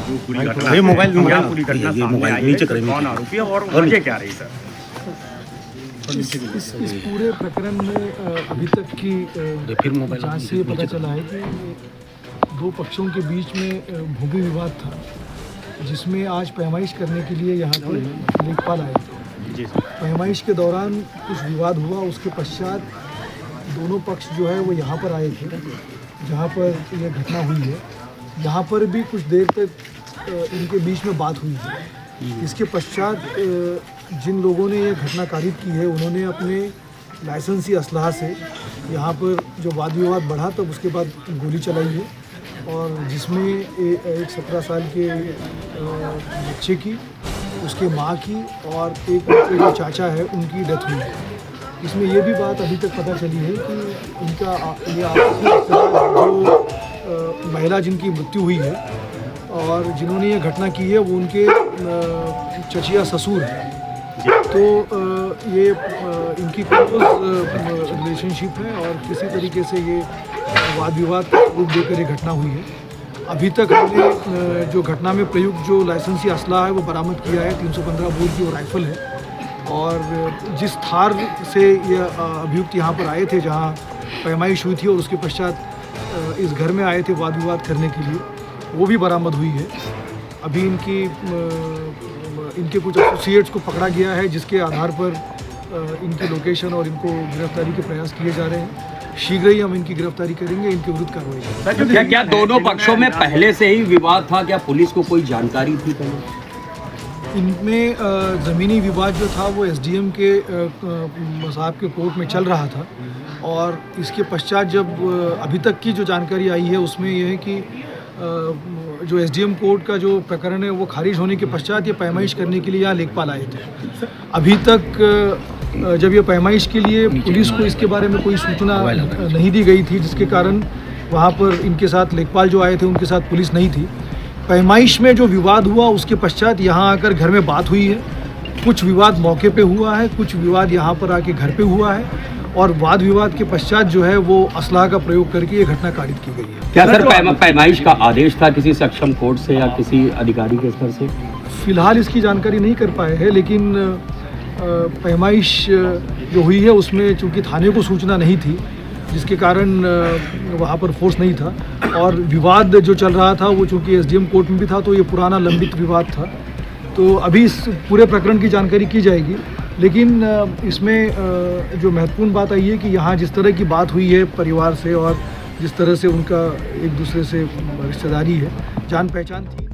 जो पूरी घटना ये मोबाइल पूरी घटना सामने आई है, कौन आरोपी है और वजह क्या रही सर? इस पूरे प्रकरण में अभी तक की जांच से पता चला है कि दो पक्षों के बीच में भूमि विवाद था, जिसमें आज पैमाइश करने के लिए यहाँ पर लेखपाल आए थे। पैमाइश के दौरान कुछ विवाद हुआ, उसके पश्चात दोनों पक्ष जो है वो यहाँ पर आए थे जहाँ पर यह घटना हुई है। यहाँ पर भी कुछ देर तक इनके बीच में बात हुई है। इसके पश्चात जिन लोगों ने ये घटना कारित की है उन्होंने अपने लाइसेंसी असलहा से यहाँ पर जो वाद विवाद बढ़ा तब उसके बाद गोली चलाई है और जिसमें एक 17 साल के बच्चे की, उसके माँ की और एक उनके जो चाचा है उनकी डेथ हुई है। इसमें ये भी बात अभी तक पता चली है कि उनका ये आपसी जो महिला जिनकी मृत्यु हुई है और जिन्होंने ये घटना की है वो उनके चचिया ससुर हैं। तो ये इनकी क्लोज रिलेशनशिप है और किसी तरीके से ये वाद विवाद का रूप देकर ये घटना हुई है। अभी तक हमने जो घटना में प्रयुक्त जो लाइसेंसी असला है वो बरामद किया है, 315 बोर की वो राइफल है और जिस थार से ये अभियुक्त यहाँ पर आए थे जहाँ पैमाइश हुई थी और उसके पश्चात इस घर में आए थे वाद विवाद करने के लिए, वो भी बरामद हुई है। अभी इनके कुछ एसोसिएट्स को पकड़ा गया है जिसके आधार पर इनकी लोकेशन और इनको गिरफ्तारी के प्रयास किए जा रहे हैं। शीघ्र ही हम इनकी गिरफ्तारी करेंगे, इनके विरुद्ध कार्रवाई करेंगे। क्या दोनों पक्षों में पहले से ही विवाद था? क्या पुलिस को कोई जानकारी थी पहले? इनमें ज़मीनी विवाद जो था वो एसडीएम के साहब के कोर्ट में चल रहा था और इसके पश्चात जब अभी तक की जो जानकारी आई है उसमें यह है कि जो एसडीएम कोर्ट का जो प्रकरण है वो खारिज होने के पश्चात ये पैमाइश करने के लिए यहाँ लेखपाल आए थे। अभी तक जब ये पैमाइश के लिए पुलिस को इसके बारे में कोई सूचना नहीं दी गई थी, जिसके कारण वहाँ पर इनके साथ लेखपाल जो आए थे उनके साथ पुलिस नहीं थी। पैमाइश में जो विवाद हुआ उसके पश्चात यहाँ आकर घर में बात हुई है। कुछ विवाद मौके पे हुआ है, कुछ विवाद यहाँ पर आके घर पे हुआ है और वाद विवाद के पश्चात जो है वो असलाह का प्रयोग करके ये घटना कारित की गई है। क्या सर पैमाइश का आदेश था किसी सक्षम कोर्ट से या किसी अधिकारी के स्तर से? फिलहाल इसकी जानकारी नहीं कर पाए हैं, लेकिन पैमाइश जो हुई है उसमें चूँकि थाने को सूचना नहीं थी जिसके कारण वहाँ पर फोर्स नहीं था और विवाद जो चल रहा था वो चूँकि एसडीएम कोर्ट में भी था तो ये पुराना लंबित विवाद था। तो अभी इस पूरे प्रकरण की जानकारी की जाएगी, लेकिन इसमें जो महत्वपूर्ण बात आई है कि यहाँ जिस तरह की बात हुई है परिवार से और जिस तरह से उनका एक दूसरे से रिश्तेदारी है, जान पहचान थी।